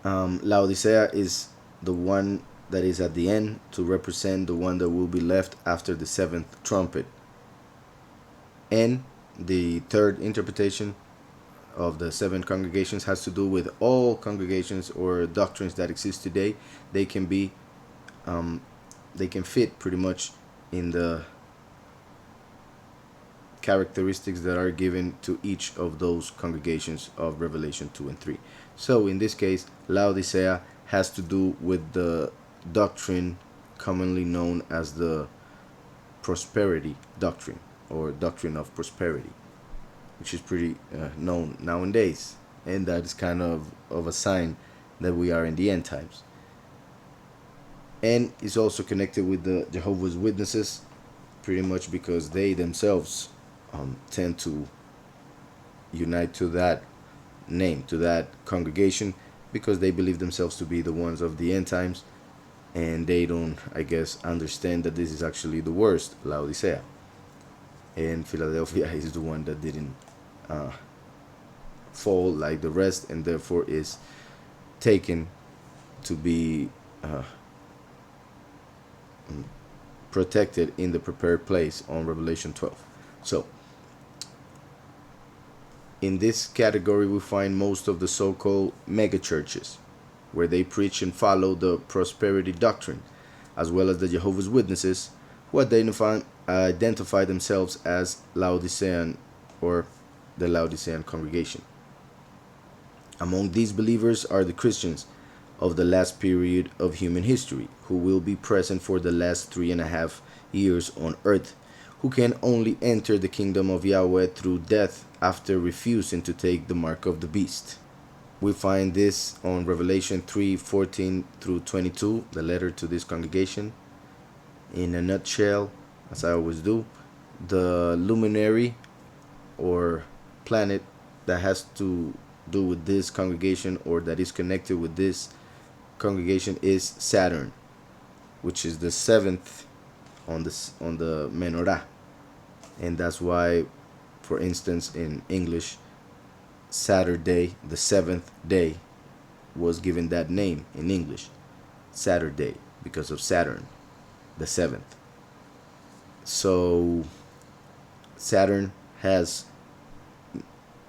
Laodicea is the one that is at the end to represent the one that will be left after the seventh trumpet. And the third interpretation of the seven congregations has to do with all congregations or doctrines that exist today. They can be, they can fit pretty much in the characteristics that are given to each of those congregations of Revelation 2 and 3. So in this case, Laodicea has to do with the doctrine commonly known as the prosperity doctrine, or doctrine of prosperity, which is pretty known nowadays, and that is kind of a sign that we are in the end times. And is also connected with the Jehovah's Witnesses, pretty much because they themselves tend to unite to that name, to that congregation, because they believe themselves to be the ones of the end times, and they don't, I guess, understand that this is actually the worst, Laodicea. And Philadelphia is the one that didn't fall like the rest, and therefore is taken to be protected in the prepared place on Revelation 12. So, in this category, we find most of the so-called megachurches, where they preach and follow the prosperity doctrine, as well as the Jehovah's Witnesses, who identify themselves as Laodicean, or the Laodicean congregation. Among these believers are the Christians of the last period of human history, who will be present for the last 3.5 years on earth, who can only enter the kingdom of Yahweh through death after refusing to take the mark of the beast. We find this on Revelation 3:14 through 22, the letter to this congregation. In a nutshell, as I always do, the luminary or planet that has to do with this congregation, or that is connected with this congregation, is Saturn, which is the seventh on the menorah. And that's why, for instance, in English, Saturday, the seventh day, was given that name in English, Saturday, because of Saturn, the seventh. So Saturn has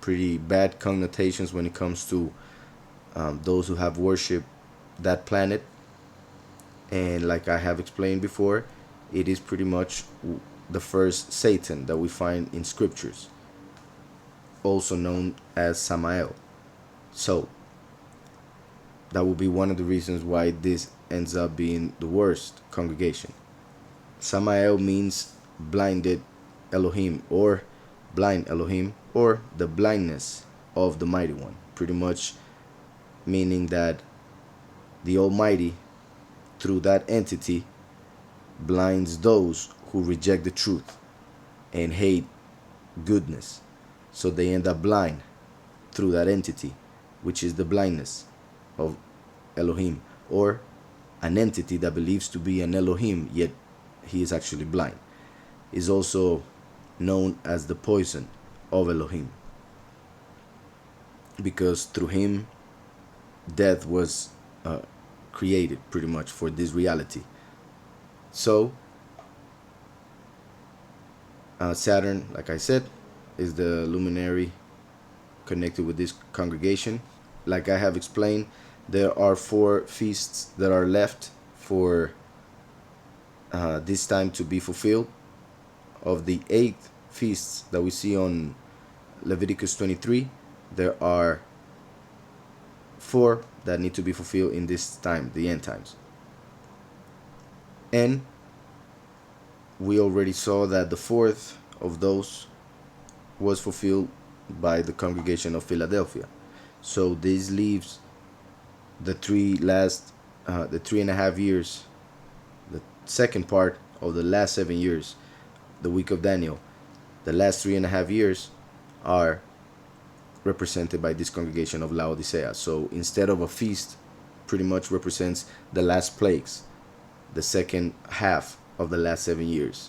pretty bad connotations when it comes to those who have worshipped that planet. And like I have explained before, it is pretty much the first Satan that we find in scriptures, also known as Samael. So that will be one of the reasons why this ends up being the worst congregation. Samael means blinded Elohim, or blind Elohim, or the blindness of the Mighty One, pretty much meaning that the Almighty, through that entity, blinds those who reject the truth and hate goodness. So they end up blind through that entity, which is the blindness of Elohim, or an entity that believes to be an Elohim, yet he is actually blind. Is also known as the poison of Elohim, because through him death was created, pretty much, for this reality. So Saturn, like I said, is the luminary connected with this congregation. Like I have explained, there are 4 feasts that are left for this time to be fulfilled. Of the 8 feasts that we see on Leviticus 23, there are 4 that need to be fulfilled in this time, the end times. And we already saw that the 4th of those was fulfilled by the congregation of Philadelphia. So this leaves the 3.5 years, the second part of the last 7 years, the week of Daniel. The last 3.5 years are represented by this congregation of Laodicea. So instead of a feast, pretty much represents the last plagues, the second half of the last 7 years.